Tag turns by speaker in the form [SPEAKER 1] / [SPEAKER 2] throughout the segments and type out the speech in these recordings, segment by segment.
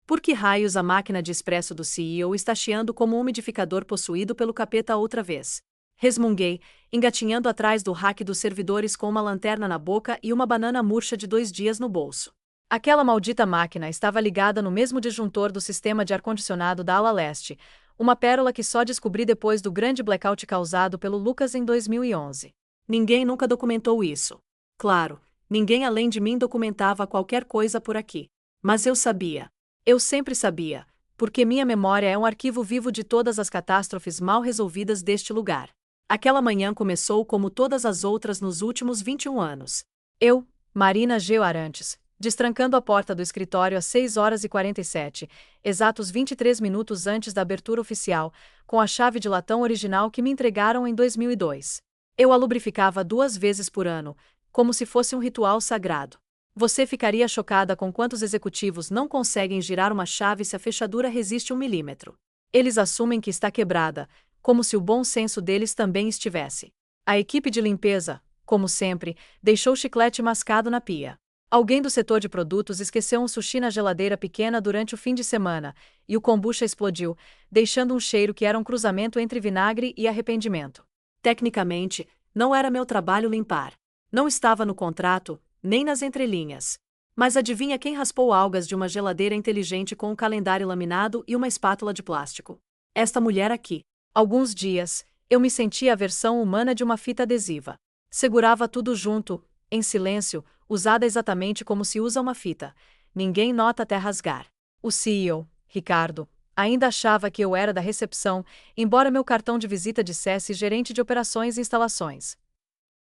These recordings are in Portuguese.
[SPEAKER 1] Por que raios a máquina de expresso do CEO está chiando como um umidificador possuído pelo capeta outra vez? Resmunguei, engatinhando atrás do rack dos servidores com uma lanterna na boca e uma banana murcha de 2 dias no bolso. Aquela maldita máquina estava ligada no mesmo disjuntor do sistema de ar-condicionado da ala leste, uma pérola que só descobri depois do grande blackout causado pelo Lucas em 2011. Ninguém nunca documentou isso. Claro, ninguém além de mim documentava qualquer coisa por aqui. Mas eu sabia. Eu sempre sabia, porque minha memória é um arquivo vivo de todas as catástrofes mal resolvidas deste lugar. Aquela manhã começou como todas as outras nos últimos 21 anos. Eu, Marina G. Arantes, destrancando a porta do escritório às 6h47, exatos 23 minutos antes da abertura oficial, com a chave de latão original que me entregaram em 2002. Eu a lubrificava 2 vezes por ano, como se fosse um ritual sagrado. Você ficaria chocada com quantos executivos não conseguem girar uma chave se a fechadura resiste 1 milímetro. Eles assumem que está quebrada, como se o bom senso deles também estivesse. A equipe de limpeza, como sempre, deixou chiclete mascado na pia. Alguém do setor de produtos esqueceu um sushi na geladeira pequena durante o fim de semana, e o kombucha explodiu, deixando um cheiro que era um cruzamento entre vinagre e arrependimento. Tecnicamente, não era meu trabalho limpar. Não estava no contrato, nem nas entrelinhas. Mas adivinha quem raspou algas de uma geladeira inteligente com um calendário laminado e uma espátula de plástico? Esta mulher aqui. Alguns dias, eu me sentia a versão humana de uma fita adesiva. Segurava tudo junto, em silêncio, usada exatamente como se usa uma fita. Ninguém nota até rasgar. O CEO, Ricardo, ainda achava que eu era da recepção, embora meu cartão de visita dissesse gerente de operações e instalações.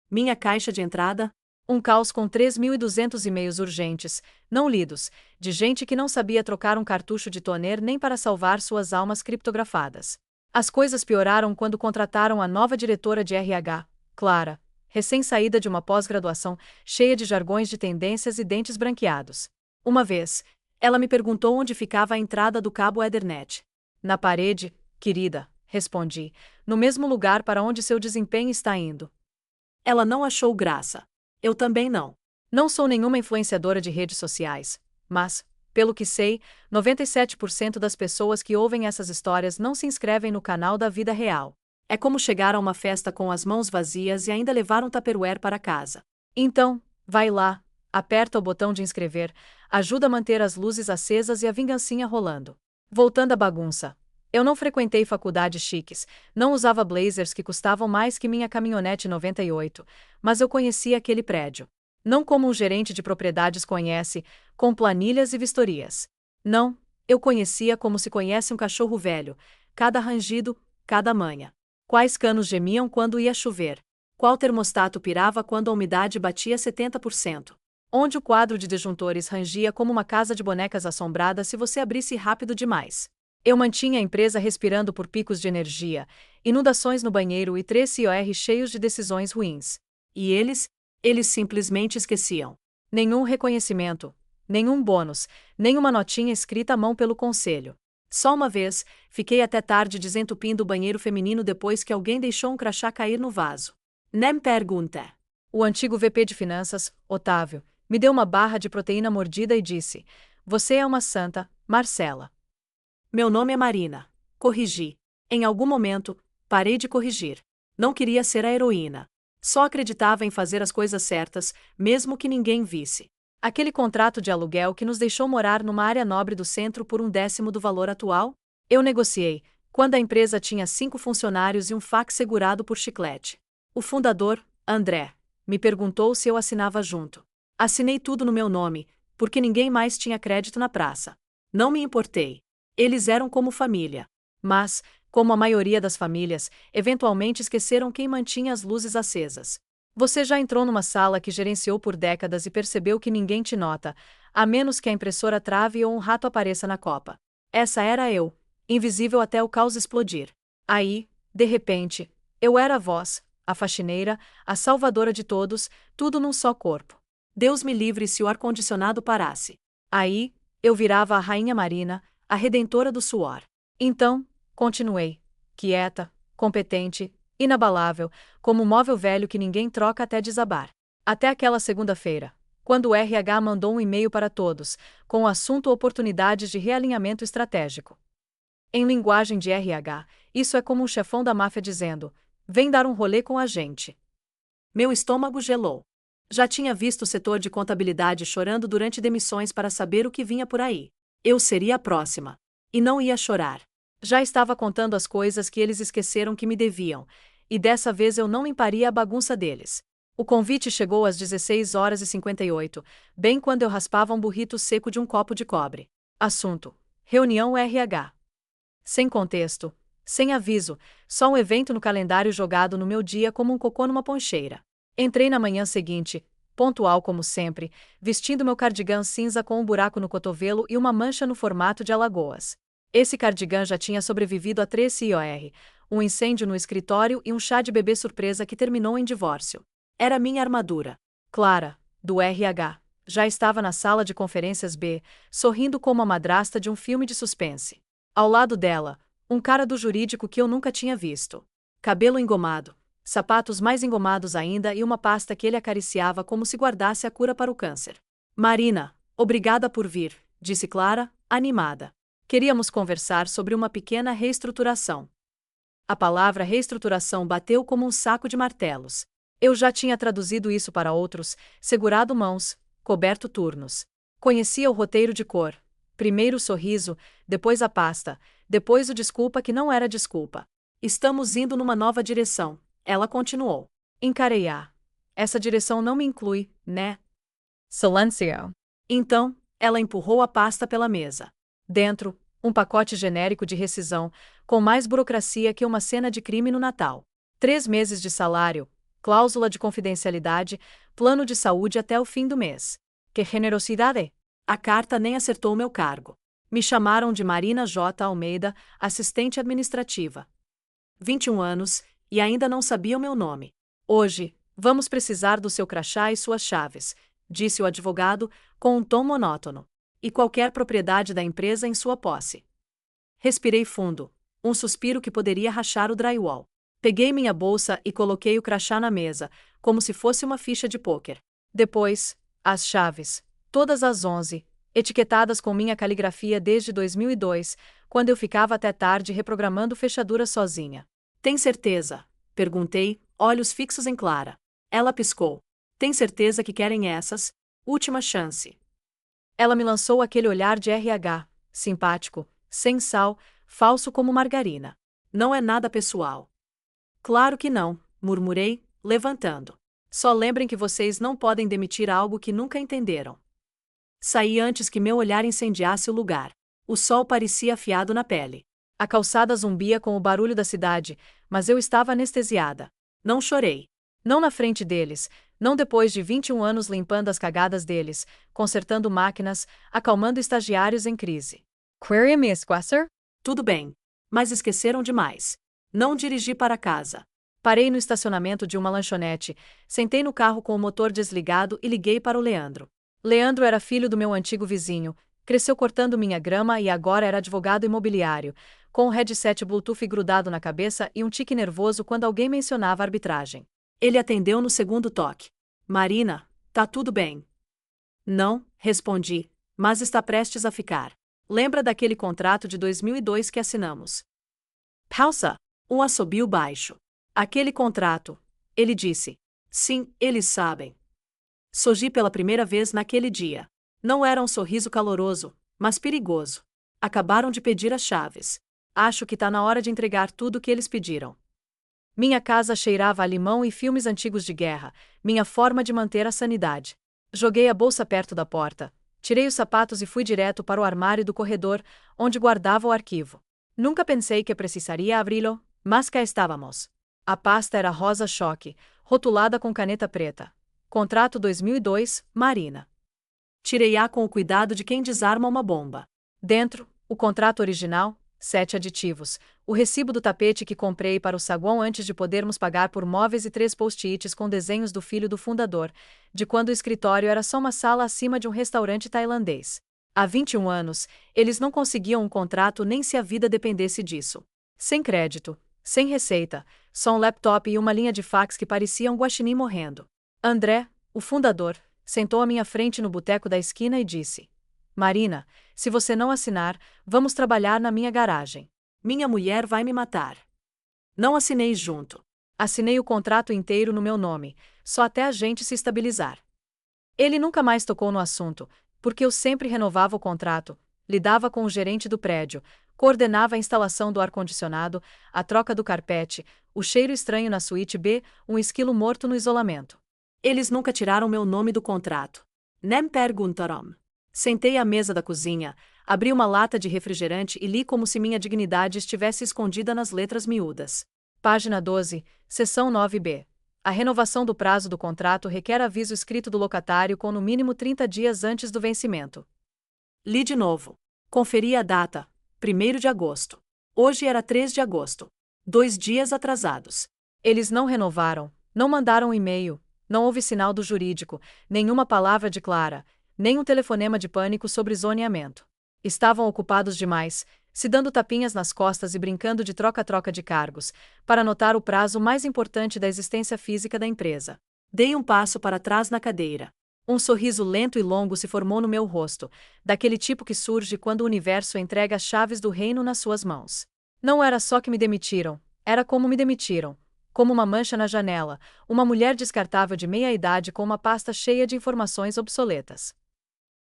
[SPEAKER 1] Minha caixa de entrada? Um caos com 3.200 e-mails urgentes, não lidos, de gente que não sabia trocar um cartucho de toner nem para salvar suas almas criptografadas. As coisas pioraram quando contrataram a nova diretora de RH, Clara, recém-saída de uma pós-graduação, cheia de jargões de tendências e dentes branqueados. Uma vez, ela me perguntou onde ficava a entrada do cabo Ethernet. Na parede, querida, respondi, no mesmo lugar para onde seu desempenho está indo. Ela não achou graça. Eu também não. Não sou nenhuma influenciadora de redes sociais, mas, pelo que sei, 97% das pessoas que ouvem essas histórias não se inscrevem no canal da vida real. É como chegar a uma festa com as mãos vazias e ainda levar um tupperware para casa. Então, vai lá, aperta o botão de inscrever, ajuda a manter as luzes acesas e a vingancinha rolando. Voltando à bagunça. Eu não frequentei faculdades chiques, não usava blazers que custavam mais que minha caminhonete 98, mas eu conhecia aquele prédio. Não como um gerente de propriedades conhece, com planilhas e vistorias. Não, eu conhecia como se conhece um cachorro velho, cada rangido, cada manha. Quais canos gemiam quando ia chover? Qual termostato pirava quando a umidade batia 70%? Onde o quadro de disjuntores rangia como uma casa de bonecas assombrada se você abrisse rápido demais? Eu mantinha a empresa respirando por picos de energia, inundações no banheiro e 3 COR cheios de decisões ruins. E eles simplesmente esqueciam. Nenhum reconhecimento, nenhum bônus, nenhuma notinha escrita à mão pelo conselho. Só uma vez, fiquei até tarde desentupindo o banheiro feminino depois que alguém deixou um crachá cair no vaso. Nem pergunta. O antigo VP de finanças, Otávio, me deu uma barra de proteína mordida e disse: "Você é uma santa, Marcela." Meu nome é Marina. Corrigi. Em algum momento, parei de corrigir. Não queria ser a heroína. Só acreditava em fazer as coisas certas, mesmo que ninguém visse. Aquele contrato de aluguel que nos deixou morar numa área nobre do centro por 1/10 do valor atual? Eu negociei, quando a empresa tinha 5 funcionários e um fax segurado por chiclete. O fundador, André, me perguntou se eu assinava junto. Assinei tudo no meu nome, porque ninguém mais tinha crédito na praça. Não me importei. Eles eram como família. Mas, como a maioria das famílias, eventualmente esqueceram quem mantinha as luzes acesas. Você já entrou numa sala que gerenciou por décadas e percebeu que ninguém te nota, a menos que a impressora trave ou um rato apareça na copa. Essa era eu, invisível até o caos explodir. Aí, de repente, eu era a voz, a faxineira, a salvadora de todos, tudo num só corpo. Deus me livre se o ar-condicionado parasse. Aí, eu virava a Rainha Marina, a redentora do suor. Então, continuei, quieta, competente, inabalável, como um móvel velho que ninguém troca até desabar. Até aquela segunda-feira, quando o RH mandou um e-mail para todos, com o assunto Oportunidades de Realinhamento Estratégico. Em linguagem de RH, isso é como um chefão da máfia dizendo: vem dar um rolê com a gente. Meu estômago gelou. Já tinha visto o setor de contabilidade chorando durante demissões para saber o que vinha por aí. Eu seria a próxima. E não ia chorar. Já estava contando as coisas que eles esqueceram que me deviam, e dessa vez eu não limparia a bagunça deles. O convite chegou às 16h58, bem quando eu raspava um burrito seco de um copo de cobre. Assunto: reunião RH. Sem contexto, sem aviso, só um evento no calendário jogado no meu dia como um cocô numa poncheira. Entrei na manhã seguinte, pontual como sempre, vestindo meu cardigã cinza com um buraco no cotovelo e uma mancha no formato de alagoas. Esse cardigã já tinha sobrevivido a 3 COR, um incêndio no escritório e um chá de bebê surpresa que terminou em divórcio. Era minha armadura. Clara, do RH, já estava na sala de conferências B, sorrindo como a madrasta de um filme de suspense. Ao lado dela, um cara do jurídico que eu nunca tinha visto. Cabelo engomado, sapatos mais engomados ainda e uma pasta que ele acariciava como se guardasse a cura para o câncer. Marina, obrigada por vir, disse Clara, animada. Queríamos conversar sobre uma pequena reestruturação. A palavra reestruturação bateu como um saco de martelos. Eu já tinha traduzido isso para outros, segurado mãos, coberto turnos. Conhecia o roteiro de cor. Primeiro o sorriso, depois a pasta, depois o desculpa que não era desculpa. Estamos indo numa nova direção, ela continuou. Encarei-a. Essa direção não me inclui, né? Silêncio. Então, ela empurrou a pasta pela mesa. Dentro, um pacote genérico de rescisão, com mais burocracia que uma cena de crime no Natal. 3 meses de salário, cláusula de confidencialidade, plano de saúde até o fim do mês. Que generosidade! A carta nem acertou meu cargo. Me chamaram de Marina J. Almeida, assistente administrativa. 21 anos, e ainda não sabia o meu nome. Hoje, vamos precisar do seu crachá e suas chaves, disse o advogado, com um tom monótono. E qualquer propriedade da empresa em sua posse. Respirei fundo, um suspiro que poderia rachar o drywall. Peguei minha bolsa e coloquei o crachá na mesa, como se fosse uma ficha de pôquer. Depois, as chaves, todas as 11, etiquetadas com minha caligrafia desde 2002, quando eu ficava até tarde reprogramando fechaduras sozinha. Tem certeza? Perguntei, olhos fixos em Clara. Ela piscou. Tem certeza que querem essas? Última chance. Ela me lançou aquele olhar de RH, simpático, sem sal, falso como margarina. Não é nada pessoal. Claro que não, murmurei, levantando. Só lembrem que vocês não podem demitir algo que nunca entenderam. Saí antes que meu olhar incendiasse o lugar. O sol parecia afiado na pele. A calçada zumbia com o barulho da cidade, mas eu estava anestesiada. Não chorei. Não na frente deles, não depois de 21 anos limpando as cagadas deles, consertando máquinas, acalmando estagiários em crise. Queria me esquecer? Tudo bem. Mas esqueceram demais. Não dirigi para casa. Parei no estacionamento de uma lanchonete, sentei no carro com o motor desligado e liguei para o Leandro. Leandro era filho do meu antigo vizinho, cresceu cortando minha grama e agora era advogado imobiliário, com um headset Bluetooth grudado na cabeça e um tique nervoso quando alguém mencionava arbitragem. Ele atendeu no segundo toque. Marina, tá tudo bem? Não, respondi, mas está prestes a ficar. Lembra daquele contrato de 2002 que assinamos? Pausa. Um assobio baixo. Aquele contrato. Ele disse. Sim, eles sabem. Sorri pela primeira vez naquele dia. Não era um sorriso caloroso, mas perigoso. Acabaram de pedir as chaves. Acho que tá na hora de entregar tudo o que eles pediram. Minha casa cheirava a limão e filmes antigos de guerra, minha forma de manter a sanidade. Joguei a bolsa perto da porta, tirei os sapatos e fui direto para o armário do corredor, onde guardava o arquivo. Nunca pensei que precisaria abri-lo, mas cá estávamos. A pasta era rosa choque, rotulada com caneta preta. Contrato 2002, Marina. Tirei-a com o cuidado de quem desarma uma bomba. Dentro, o contrato original, 7 aditivos, o recibo do tapete que comprei para o saguão antes de podermos pagar por móveis e 3 post-its com desenhos do filho do fundador, de quando o escritório era só uma sala acima de um restaurante tailandês. Há 21 anos, eles não conseguiam um contrato nem se a vida dependesse disso. Sem crédito, sem receita, só um laptop e uma linha de fax que parecia um guaxinim morrendo. André, o fundador, sentou à minha frente no boteco da esquina e disse: Marina, se você não assinar, vamos trabalhar na minha garagem. Minha mulher vai me matar. Não assinei junto. Assinei o contrato inteiro no meu nome, só até a gente se estabilizar. Ele nunca mais tocou no assunto, porque eu sempre renovava o contrato, lidava com o gerente do prédio, coordenava a instalação do ar-condicionado, a troca do carpete, o cheiro estranho na suíte B, um esquilo morto no isolamento. Eles nunca tiraram meu nome do contrato. Nem perguntaram. Sentei à mesa da cozinha, abri uma lata de refrigerante e li como se minha dignidade estivesse escondida nas letras miúdas. Página 12, seção 9b. A renovação do prazo do contrato requer aviso escrito do locatário com no mínimo 30 dias antes do vencimento. Li de novo. Conferi a data, 1º de agosto. Hoje era 3 de agosto. 2 dias atrasados. Eles não renovaram, não mandaram um e-mail, não houve sinal do jurídico, nenhuma palavra de Clara, nem um telefonema de pânico sobre zoneamento. Estavam ocupados demais, se dando tapinhas nas costas e brincando de troca-troca de cargos, para anotar o prazo mais importante da existência física da empresa. Dei um passo para trás na cadeira. Um sorriso lento e longo se formou no meu rosto, daquele tipo que surge quando o universo entrega as chaves do reino nas suas mãos. Não era só que me demitiram, era como me demitiram. Como uma mancha na janela, uma mulher descartável de meia-idade com uma pasta cheia de informações obsoletas.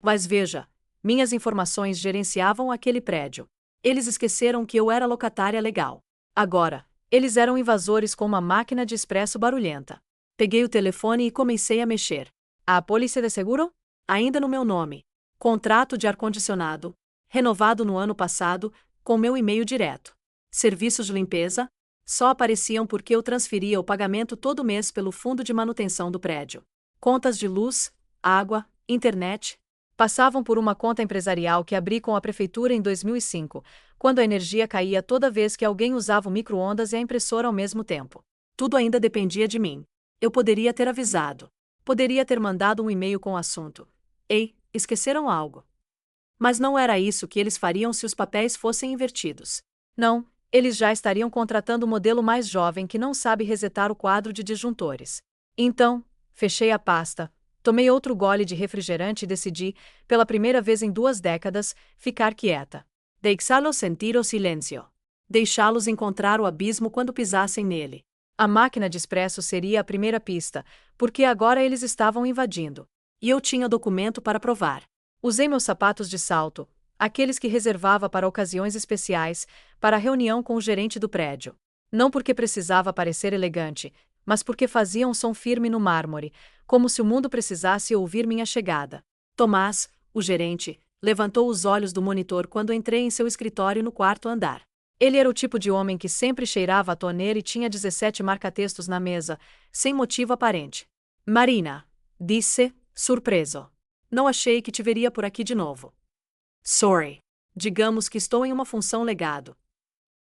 [SPEAKER 1] Mas veja, minhas informações gerenciavam aquele prédio. Eles esqueceram que eu era locatária legal. Agora, eles eram invasores com uma máquina de expresso barulhenta. Peguei o telefone e comecei a mexer. A polícia de seguro? Ainda no meu nome. Contrato de ar-condicionado. Renovado no ano passado, com meu e-mail direto. Serviços de limpeza? Só apareciam porque eu transferia o pagamento todo mês pelo fundo de manutenção do prédio. Contas de luz, água, internet. Passavam por uma conta empresarial que abri com a prefeitura em 2005, quando a energia caía toda vez que alguém usava o micro-ondas e a impressora ao mesmo tempo. Tudo ainda dependia de mim. Eu poderia ter avisado. Poderia ter mandado um e-mail com o assunto. Ei, esqueceram algo. Mas não era isso que eles fariam se os papéis fossem invertidos. Não, eles já estariam contratando o modelo mais jovem que não sabe resetar o quadro de disjuntores. Então, fechei a pasta. Tomei outro gole de refrigerante e decidi, pela primeira vez em 2 décadas, ficar quieta. Deixá-los sentir o silêncio. Deixá-los encontrar o abismo quando pisassem nele. A máquina de expresso seria a primeira pista, porque agora eles estavam invadindo. E eu tinha documento para provar. Usei meus sapatos de salto, aqueles que reservava para ocasiões especiais, para a reunião com o gerente do prédio. Não porque precisava parecer elegante, mas porque fazia um som firme no mármore, como se o mundo precisasse ouvir minha chegada. Tomás, o gerente, levantou os olhos do monitor quando entrei em seu escritório no 4º andar. Ele era o tipo de homem que sempre cheirava a toner e tinha 17 marca-textos na mesa, sem motivo aparente. Marina, disse, surpreso. Não achei que te veria por aqui de novo. Sorry. Digamos que estou em uma função legado.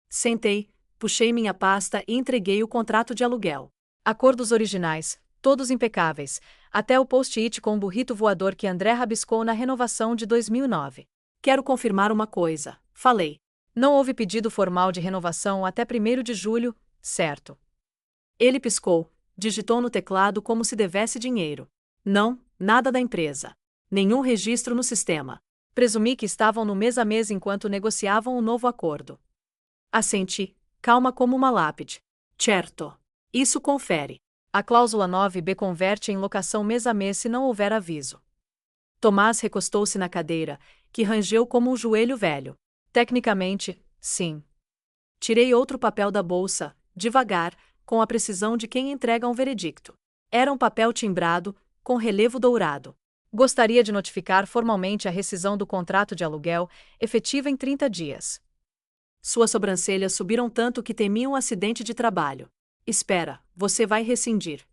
[SPEAKER 1] Sentei, puxei minha pasta e entreguei o contrato de aluguel. Acordos originais, todos impecáveis, até o post-it com o burrito voador que André rabiscou na renovação de 2009. Quero confirmar uma coisa, falei. Não houve pedido formal de renovação até 1º de julho, certo? Ele piscou, digitou no teclado como se devesse dinheiro. Não, nada da empresa. Nenhum registro no sistema. Presumi que estavam no mês a mês enquanto negociavam o novo acordo. Assenti, calma como uma lápide. Certo. Isso confere. A cláusula 9b converte em locação mês a mês se não houver aviso. Tomás recostou-se na cadeira, que rangeu como um joelho velho. Tecnicamente, sim. Tirei outro papel da bolsa, devagar, com a precisão de quem entrega um veredicto. Era um papel timbrado, com relevo dourado. Gostaria de notificar formalmente a rescisão do contrato de aluguel, efetiva em 30 dias. Suas sobrancelhas subiram tanto que temi um acidente de trabalho. Espera, você vai rescindir?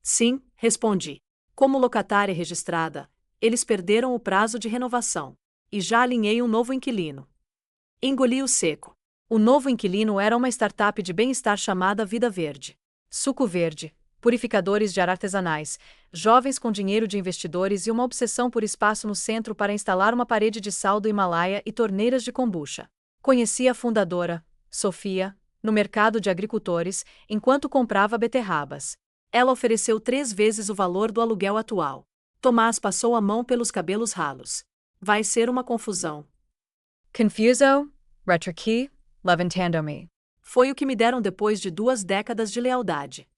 [SPEAKER 1] Sim, respondi. Como locatária registrada, eles perderam o prazo de renovação. E já alinhei um novo inquilino. Engoli o seco. O novo inquilino era uma startup de bem-estar chamada Vida Verde. Suco verde, purificadores de ar artesanais, jovens com dinheiro de investidores e uma obsessão por espaço no centro para instalar uma parede de sal do Himalaia e torneiras de kombucha. Conheci a fundadora, Sofia, no mercado de agricultores, enquanto comprava beterrabas. Ela ofereceu 3 vezes o valor do aluguel atual. Tomás passou a mão pelos cabelos ralos. Vai ser uma confusão.
[SPEAKER 2] Confuso, retroqui, levantando-me.
[SPEAKER 1] Foi o que me deram depois de 2 décadas de lealdade.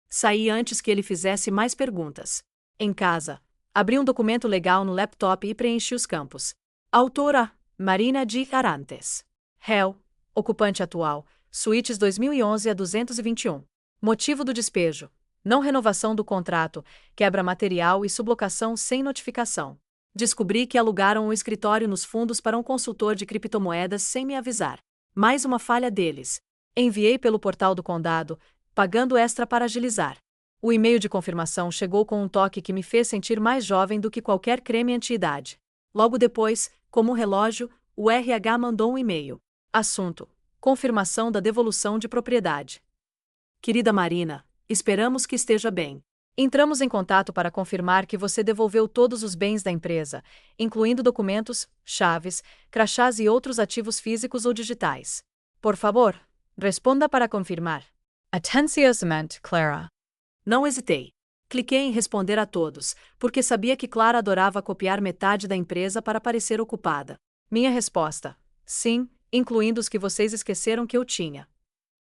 [SPEAKER 1] Saí antes que ele fizesse mais perguntas. Em casa, abri um documento legal no laptop e preenchi os campos. Autora, Marina de Arantes. Réu, ocupante atual, suítes 2011 a 221. Motivo do despejo: não renovação do contrato, quebra material e sublocação sem notificação. Descobri que alugaram um escritório nos fundos para um consultor de criptomoedas sem me avisar. Mais uma falha deles. Enviei pelo portal do condado, pagando extra para agilizar. O e-mail de confirmação chegou com um toque que me fez sentir mais jovem do que qualquer creme anti-idade. Logo depois, como um relógio, o RH mandou um e-mail. Assunto: confirmação da devolução de propriedade. Querida Marina, esperamos que esteja bem. Entramos em contato para confirmar que você devolveu todos os bens da empresa, incluindo documentos, chaves, crachás e outros ativos físicos ou digitais. Por favor, responda para confirmar.
[SPEAKER 2] Atenciosamente, Clara.
[SPEAKER 1] Não hesitei. Cliquei em responder a todos, porque sabia que Clara adorava copiar metade da empresa para parecer ocupada. Minha resposta: sim, incluindo os que vocês esqueceram que eu tinha.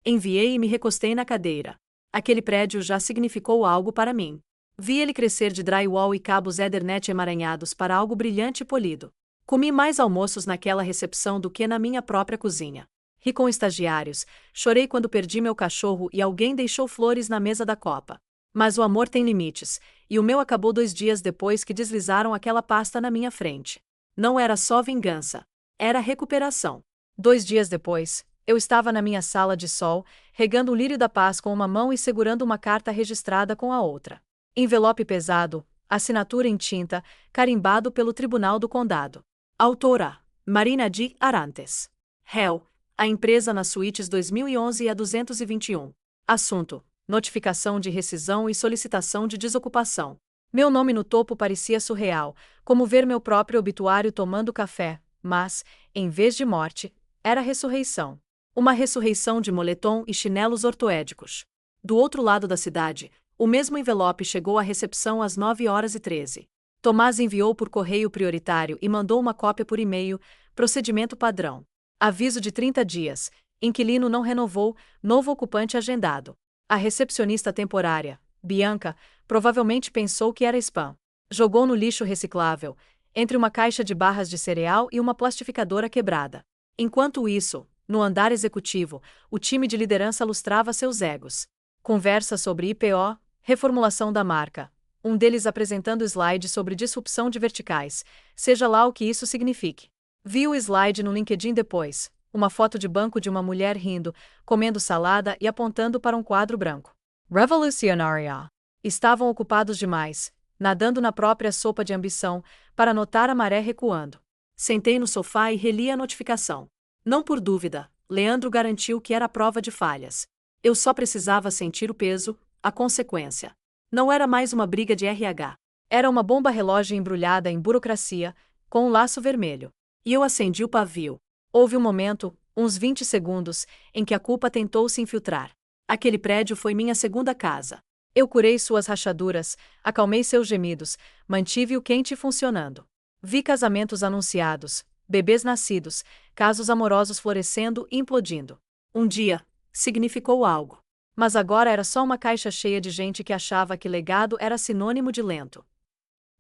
[SPEAKER 1] Enviei e me recostei na cadeira. Aquele prédio já significou algo para mim. Vi ele crescer de drywall e cabos Ethernet emaranhados para algo brilhante e polido. Comi mais almoços naquela recepção do que na minha própria cozinha. Ri com estagiários, chorei quando perdi meu cachorro e alguém deixou flores na mesa da copa. Mas o amor tem limites, e o meu acabou 2 dias depois que deslizaram aquela pasta na minha frente. Não era só vingança, era recuperação. 2 dias depois, eu estava na minha sala de sol, regando o lírio da paz com uma mão e segurando uma carta registrada com a outra. Envelope pesado, assinatura em tinta, carimbado pelo Tribunal do Condado. Autora: Marina de Arantes. Réu: a empresa nas suítes 2011 a 221. Assunto: notificação de rescisão e solicitação de desocupação. Meu nome no topo parecia surreal, como ver meu próprio obituário tomando café, mas, em vez de morte, era ressurreição. Uma ressurreição de moletom e chinelos ortoédicos. Do outro lado da cidade, o mesmo envelope chegou à recepção às 9h13. Tomás enviou por correio prioritário e mandou uma cópia por e-mail, procedimento padrão. Aviso de 30 dias, inquilino não renovou, novo ocupante agendado. A recepcionista temporária, Bianca, provavelmente pensou que era spam. Jogou no lixo reciclável, entre uma caixa de barras de cereal e uma plastificadora quebrada. Enquanto isso, no andar executivo, o time de liderança lustrava seus egos. Conversa sobre IPO, reformulação da marca. Um deles apresentando slide sobre disrupção de verticais, seja lá o que isso signifique. Vi o slide no LinkedIn depois, uma foto de banco de uma mulher rindo, comendo salada e apontando para um quadro branco.
[SPEAKER 2] Revolucionária.
[SPEAKER 1] Estavam ocupados demais, nadando na própria sopa de ambição, para notar a maré recuando. Sentei no sofá e reli a notificação. Não por dúvida, Leandro garantiu que era prova de falhas. Eu só precisava sentir o peso, a consequência. Não era mais uma briga de RH. Era uma bomba relógio embrulhada em burocracia, com um laço vermelho. E eu acendi o pavio. Houve um momento, uns 20 segundos, em que a culpa tentou se infiltrar. Aquele prédio foi minha segunda casa. Eu curei suas rachaduras, acalmei seus gemidos, mantive-o quente e funcionando. Vi casamentos anunciados, bebês nascidos, casos amorosos florescendo e implodindo. Um dia, significou algo. Mas agora era só uma caixa cheia de gente que achava que legado era sinônimo de lento.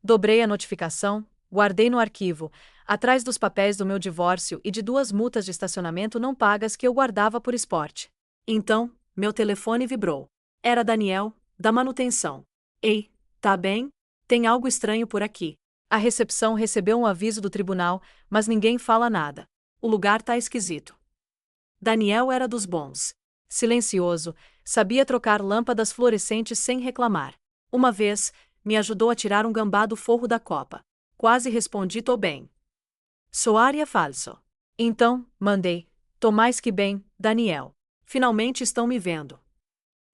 [SPEAKER 1] Dobrei a notificação, guardei no arquivo, atrás dos papéis do meu divórcio e de 2 multas de estacionamento não pagas que eu guardava por esporte. Então, meu telefone vibrou. Era Daniel, da manutenção. Ei, tá bem? Tem algo estranho por aqui. A recepção recebeu um aviso do tribunal, mas ninguém fala nada. O lugar tá esquisito. Daniel era dos bons. Silencioso, sabia trocar lâmpadas fluorescentes sem reclamar. Uma vez, me ajudou a tirar um gambá do forro da copa. Quase respondi tô bem. Soaria falso. Então, mandei. Tô mais que bem, Daniel. Finalmente estão me vendo.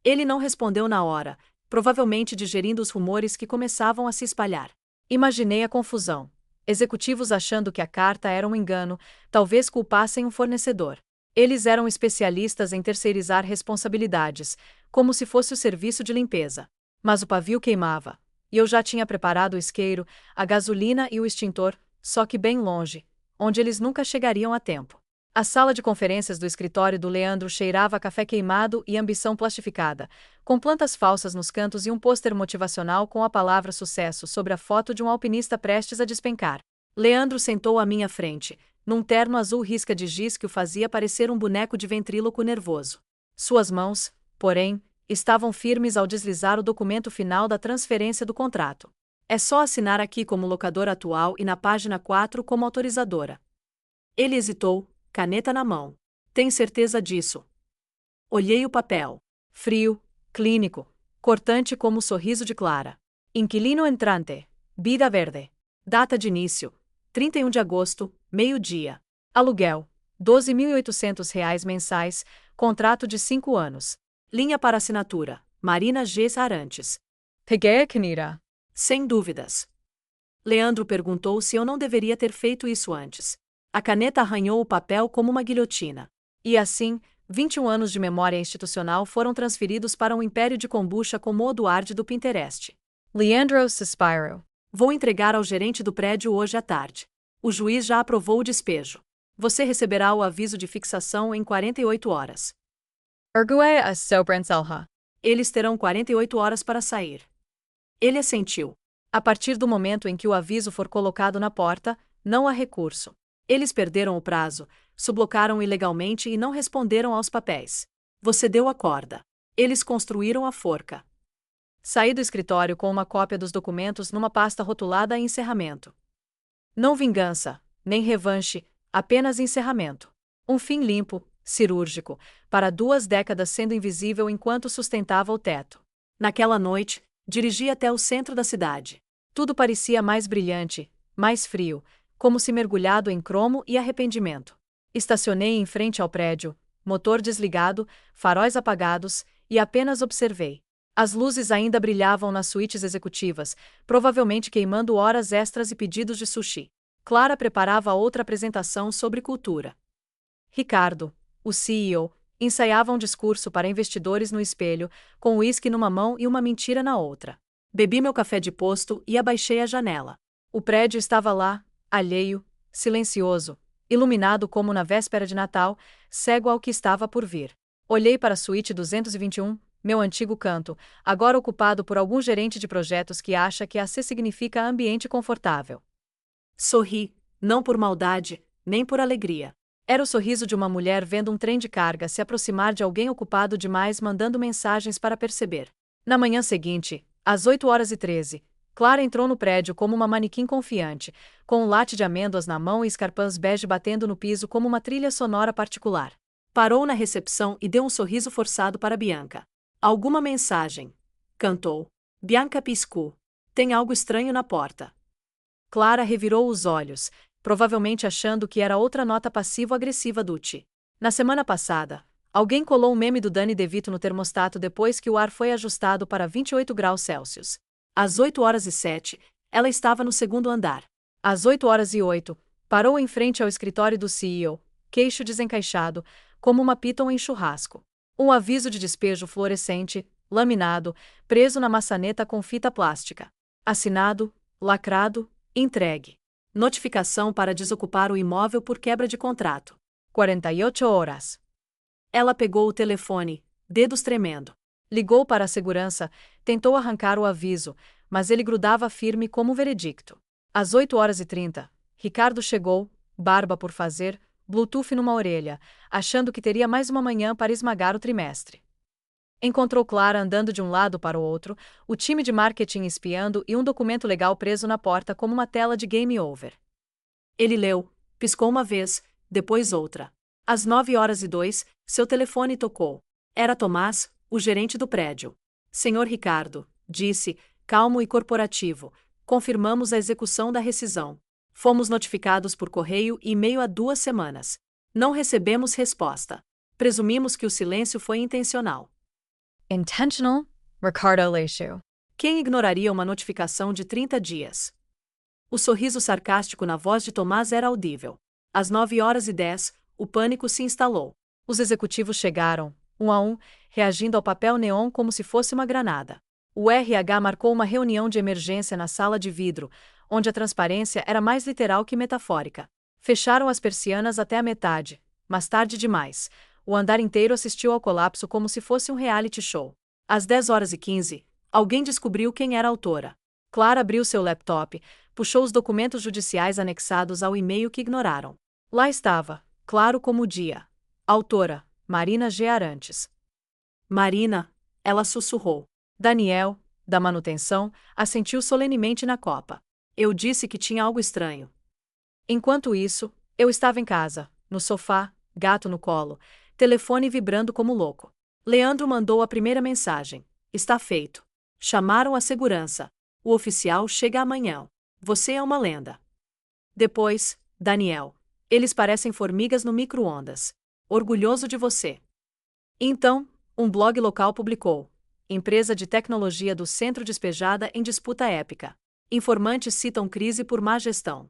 [SPEAKER 1] Ele não respondeu na hora, provavelmente digerindo os rumores que começavam a se espalhar. Imaginei a confusão. Executivos achando que a carta era um engano, talvez culpassem um fornecedor. Eles eram especialistas em terceirizar responsabilidades, como se fosse o serviço de limpeza. Mas o pavio queimava. e eu já tinha preparado o isqueiro, a gasolina e o extintor, só que bem longe, onde eles nunca chegariam a tempo. A sala de conferências do escritório do Leandro cheirava a café queimado e ambição plastificada, com plantas falsas nos cantos e um pôster motivacional com a palavra sucesso sobre a foto de um alpinista prestes a despencar. Leandro sentou à minha frente, num terno azul risca de giz que o fazia parecer um boneco de ventríloco nervoso. Suas mãos, porém, estavam firmes ao deslizar o documento final da transferência do contrato. É só assinar aqui como locadora atual e na página 4 como autorizadora. Ele hesitou, caneta na mão. Tem certeza disso? Olhei o papel. Frio, clínico, cortante como o sorriso de Clara. Inquilino entrante. Vida verde. Data de início: 31 de agosto, meio-dia. Aluguel: R$ 12.800 mensais, contrato de 5 anos. Linha para assinatura: Marina G. Sarantes.
[SPEAKER 2] Peguei a caneta.
[SPEAKER 1] Sem dúvidas. Leandro perguntou se eu não deveria ter feito isso antes. A caneta arranhou o papel como uma guilhotina. E assim, 21 anos de memória institucional foram transferidos para um império de kombucha com modo arde do Pinterest.
[SPEAKER 2] Leandro Suspiro.
[SPEAKER 1] Vou entregar ao gerente do prédio hoje à tarde. O juiz já aprovou o despejo. Você receberá o aviso de fixação em 48 horas.
[SPEAKER 2] Ergue a sobrancelha.
[SPEAKER 1] Eles terão 48 horas para sair. Ele assentiu. A partir do momento em que o aviso for colocado na porta, não há recurso. Eles perderam o prazo, sublocaram ilegalmente e não responderam aos papéis. Você deu a corda. Eles construíram a forca. Saí do escritório com uma cópia dos documentos numa pasta rotulada a encerramento. Não vingança, nem revanche, apenas encerramento. Um fim limpo, cirúrgico, para 2 décadas sendo invisível enquanto sustentava o teto. Naquela noite, dirigi até o centro da cidade. Tudo parecia mais brilhante, mais frio, como se mergulhado em cromo e arrependimento. Estacionei em frente ao prédio, motor desligado, faróis apagados, e apenas observei. As luzes ainda brilhavam nas suítes executivas, provavelmente queimando horas extras e pedidos de sushi. Clara preparava outra apresentação sobre cultura. Ricardo, o CEO, ensaiava um discurso para investidores no espelho, com o uísque numa mão e uma mentira na outra. Bebi meu café de posto e abaixei a janela. O prédio estava lá, alheio, silencioso, iluminado como na véspera de Natal, cego ao que estava por vir. Olhei para a suíte 221, meu antigo canto, agora ocupado por algum gerente de projetos que acha que AC significa ambiente confortável. Sorri, não por maldade, nem por alegria. Era o sorriso de uma mulher vendo um trem de carga se aproximar de alguém ocupado demais mandando mensagens para perceber. Na manhã seguinte, às 8h13, Clara entrou no prédio como uma manequim confiante, com um latte de amêndoas na mão e escarpins bege batendo no piso como uma trilha sonora particular. Parou na recepção e deu um sorriso forçado para Bianca. Alguma mensagem? Cantou. Bianca piscou. Tem algo estranho na porta. Clara revirou os olhos, provavelmente achando que era outra nota passivo-agressiva do Ti. Na semana passada, alguém colou um meme do Danny DeVito no termostato depois que o ar foi ajustado para 28 graus Celsius. Às 8h07, ela estava no segundo andar. Às 8h08, parou em frente ao escritório do CEO, queixo desencaixado, como uma piton em churrasco. Um aviso de despejo fluorescente, laminado, preso na maçaneta com fita plástica. Assinado, lacrado, entregue. Notificação para desocupar o imóvel por quebra de contrato. 48 horas. Ela pegou o telefone, dedos tremendo. Ligou para a segurança, tentou arrancar o aviso, mas ele grudava firme como um veredicto. Às 8h30, Ricardo chegou, barba por fazer, Bluetooth numa orelha, achando que teria mais uma manhã para esmagar o trimestre. Encontrou Clara andando de um lado para o outro, o time de marketing espiando e um documento legal preso na porta como uma tela de game over. Ele leu, piscou uma vez, depois outra. Às 9h02, seu telefone tocou. Era Tomás, o gerente do prédio. Senhor Ricardo, disse, calmo e corporativo, confirmamos a execução da rescisão. Fomos notificados por correio e e-mail há 2 semanas. Não recebemos resposta. Presumimos que o silêncio foi intencional.
[SPEAKER 2] Intentional, Ricardo Leixo.
[SPEAKER 1] Quem ignoraria uma notificação de 30 dias? O sorriso sarcástico na voz de Tomás era audível. Às 9h10, o pânico se instalou. Os executivos chegaram, um a um, reagindo ao papel neon como se fosse uma granada. O RH marcou uma reunião de emergência na sala de vidro, onde a transparência era mais literal que metafórica. Fecharam as persianas até a metade, mas tarde demais. O andar inteiro assistiu ao colapso como se fosse um reality show. Às 10h15, alguém descobriu quem era a autora. Clara abriu seu laptop, puxou os documentos judiciais anexados ao e-mail que ignoraram. Lá estava, claro como o dia. Autora, Marina G. Arantes. Marina, ela sussurrou. Daniel, da manutenção, assentiu solenemente na copa. Eu disse que tinha algo estranho. Enquanto isso, eu estava em casa, no sofá, gato no colo, telefone vibrando como louco. Leandro mandou a primeira mensagem. Está feito. Chamaram a segurança. O oficial chega amanhã. Você é uma lenda. Depois, Daniel. Eles parecem formigas no micro-ondas. Orgulhoso de você. Então, um blog local publicou. Empresa de tecnologia do centro despejada em disputa épica. Informantes citam crise por má gestão.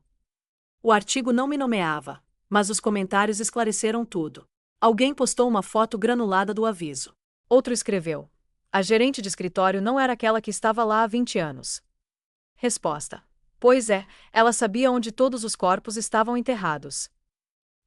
[SPEAKER 1] O artigo não me nomeava, mas os comentários esclareceram tudo. Alguém postou uma foto granulada do aviso. Outro escreveu. A gerente de escritório não era aquela que estava lá há 20 anos. Resposta. Pois é, ela sabia onde todos os corpos estavam enterrados.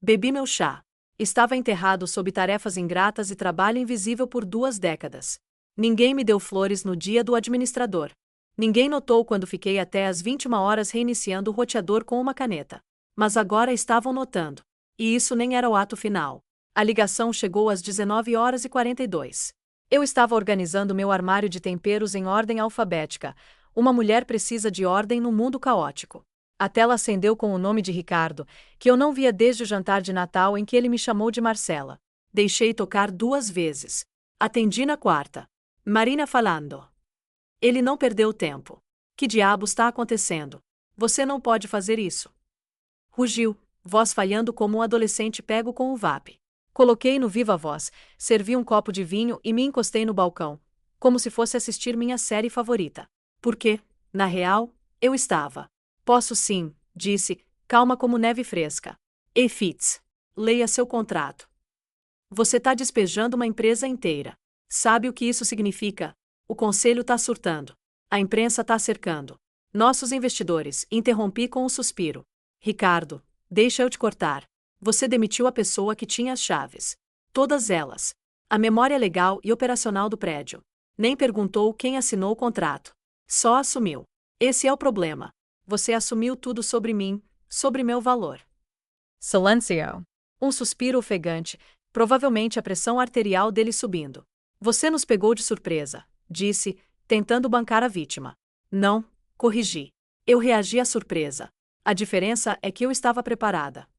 [SPEAKER 1] Bebi meu chá. Estava enterrado sob tarefas ingratas e trabalho invisível por 2 décadas. Ninguém me deu flores no dia do administrador. Ninguém notou quando fiquei até às 21 horas reiniciando o roteador com uma caneta. Mas agora estavam notando. E isso nem era o ato final. A ligação chegou às 19h42. Eu estava organizando meu armário de temperos em ordem alfabética. Uma mulher precisa de ordem no mundo caótico. A tela acendeu com o nome de Ricardo, que eu não via desde o jantar de Natal em que ele me chamou de Marcela. Deixei tocar 2 vezes. Atendi na 4ª. Marina falando. Ele não perdeu tempo. Que diabo está acontecendo? Você não pode fazer isso. Rugiu, voz falhando como um adolescente pego com o vape. Coloquei no viva voz, servi um copo de vinho e me encostei no balcão, como se fosse assistir minha série favorita. Porque, na real, eu estava. Posso sim, disse, calma como neve fresca. Ei Fitz, leia seu contrato. Você tá despejando uma empresa inteira. Sabe o que isso significa? O conselho tá surtando. A imprensa tá cercando. Nossos investidores, interrompi com um suspiro. Ricardo, deixa eu te cortar. Você demitiu a pessoa que tinha as chaves. Todas elas. A memória legal e operacional do prédio. Nem perguntou quem assinou o contrato. Só assumiu. Esse é o problema. Você assumiu tudo sobre mim, sobre meu valor.
[SPEAKER 2] Silencio.
[SPEAKER 1] Um suspiro ofegante, provavelmente a pressão arterial dele subindo. Você nos pegou de surpresa, disse, tentando bancar a vítima. Não, corrigi. Eu reagi à surpresa. A diferença é que eu estava preparada.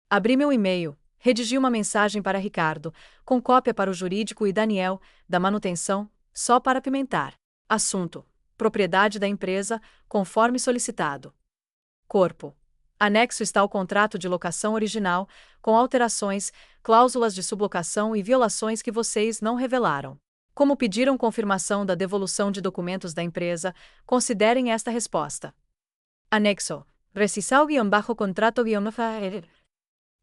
[SPEAKER 1] Abri meu e-mail, redigi uma mensagem para Ricardo, com cópia para o jurídico e Daniel, da manutenção, só para apimentar. Assunto: propriedade da empresa, conforme solicitado. Corpo: anexo está o contrato de locação original, com alterações, cláusulas de sublocação e violações que vocês não revelaram. Como pediram confirmação da devolução de documentos da empresa, considerem esta resposta. Anexo: rescisão-contrato.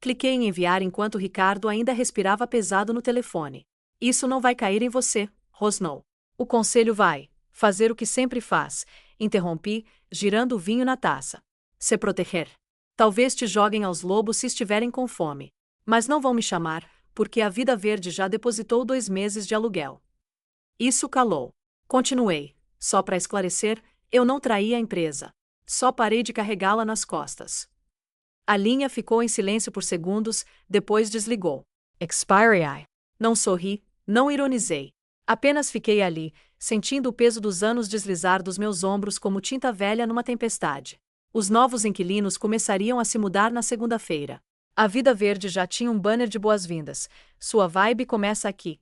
[SPEAKER 1] Cliquei em enviar enquanto Ricardo ainda respirava pesado no telefone. Isso não vai cair em você, rosnou. O conselho vai fazer o que sempre faz, interrompi, girando o vinho na taça. Se proteger. Talvez te joguem aos lobos se estiverem com fome. Mas não vão me chamar, porque a Vida Verde já depositou 2 meses de aluguel. Isso calou. Continuei. Só para esclarecer, eu não traí a empresa. Só parei de carregá-la nas costas. A linha ficou em silêncio por segundos, depois desligou.
[SPEAKER 2] Expiry.
[SPEAKER 1] Não sorri, não ironizei. Apenas fiquei ali, sentindo o peso dos anos deslizar dos meus ombros como tinta velha numa tempestade. Os novos inquilinos começariam a se mudar na segunda-feira. A Vida Verde já tinha um banner de boas-vindas. Sua vibe começa aqui.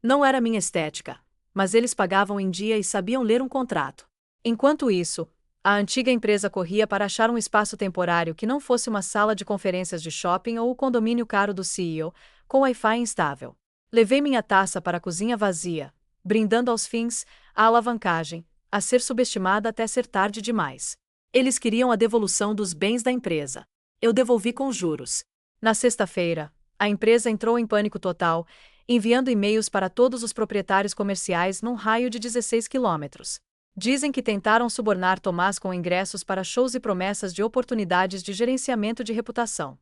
[SPEAKER 1] Não era minha estética, mas eles pagavam em dia e sabiam ler um contrato. Enquanto isso, a antiga empresa corria para achar um espaço temporário que não fosse uma sala de conferências de shopping ou o condomínio caro do CEO, com Wi-Fi instável. Levei minha taça para a cozinha vazia, brindando aos fins, a alavancagem, a ser subestimada até ser tarde demais. Eles queriam a devolução dos bens da empresa. Eu devolvi com juros. Na sexta-feira, a empresa entrou em pânico total, enviando e-mails para todos os proprietários comerciais num raio de 16 quilômetros. Dizem que tentaram subornar Tomás com ingressos para shows e promessas de oportunidades de gerenciamento de reputação.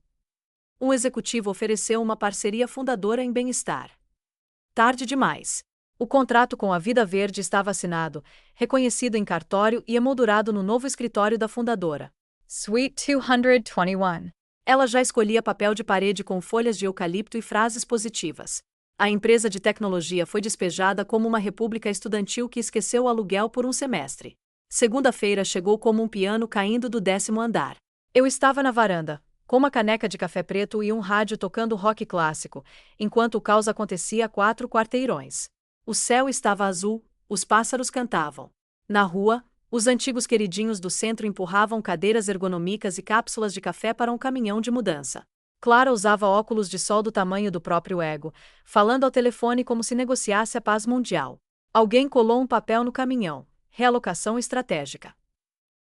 [SPEAKER 1] Um executivo ofereceu uma parceria fundadora em bem-estar. Tarde demais. O contrato com a Vida Verde estava assinado, reconhecido em cartório e emoldurado no novo escritório da fundadora.
[SPEAKER 2] Suite 221.
[SPEAKER 1] Ela já escolhia papel de parede com folhas de eucalipto e frases positivas. A empresa de tecnologia foi despejada como uma república estudantil que esqueceu o aluguel por um semestre. Segunda-feira chegou como um piano caindo do 10º andar. Eu estava na varanda, com uma caneca de café preto e um rádio tocando rock clássico, enquanto o caos acontecia a 4 quarteirões. O céu estava azul, os pássaros cantavam. Na rua, os antigos queridinhos do centro empurravam cadeiras ergonômicas e cápsulas de café para um caminhão de mudança. Clara usava óculos de sol do tamanho do próprio ego, falando ao telefone como se negociasse a paz mundial. Alguém colou um papel no caminhão. Realocação estratégica.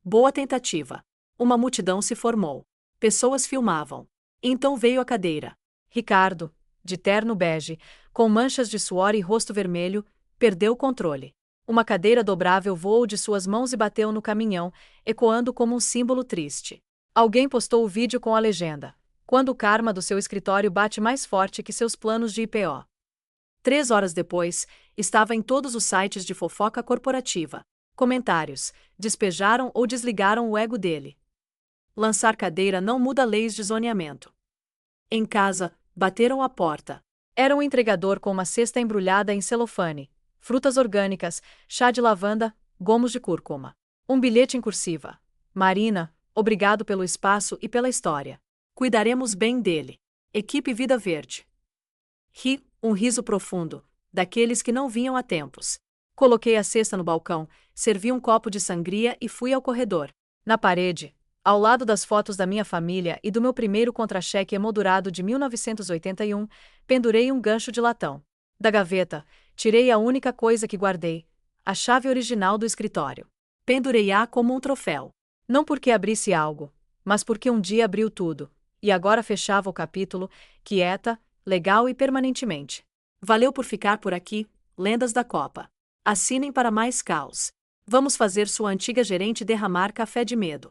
[SPEAKER 1] Boa tentativa. Uma multidão se formou. Pessoas filmavam. Então veio a cadeira. Ricardo, de terno bege, com manchas de suor e rosto vermelho, perdeu o controle. Uma cadeira dobrável voou de suas mãos e bateu no caminhão, ecoando como um símbolo triste. Alguém postou o vídeo com a legenda: quando o karma do seu escritório bate mais forte que seus planos de IPO. 3 horas depois, estava em todos os sites de fofoca corporativa. Comentários: despejaram ou desligaram o ego dele. Lançar cadeira não muda leis de zoneamento. Em casa, bateram a porta. Era um entregador com uma cesta embrulhada em celofane, frutas orgânicas, chá de lavanda, gomos de cúrcuma. Um bilhete em cursiva: Marina, obrigado pelo espaço e pela história. Cuidaremos bem dele. Equipe Vida Verde. Ri, um riso profundo, daqueles que não vinham há tempos. Coloquei a cesta no balcão, servi um copo de sangria e fui ao corredor. Na parede, ao lado das fotos da minha família e do meu primeiro contra-cheque emoldurado de 1981, pendurei um gancho de latão. Da gaveta, tirei a única coisa que guardei: a chave original do escritório. Pendurei-a como um troféu. Não porque abrisse algo, mas porque um dia abriu tudo, e agora fechava o capítulo, quieta, legal e permanentemente. Valeu por ficar por aqui, lendas da Copa. Assinem para mais caos. Vamos fazer sua antiga gerente derramar café de medo.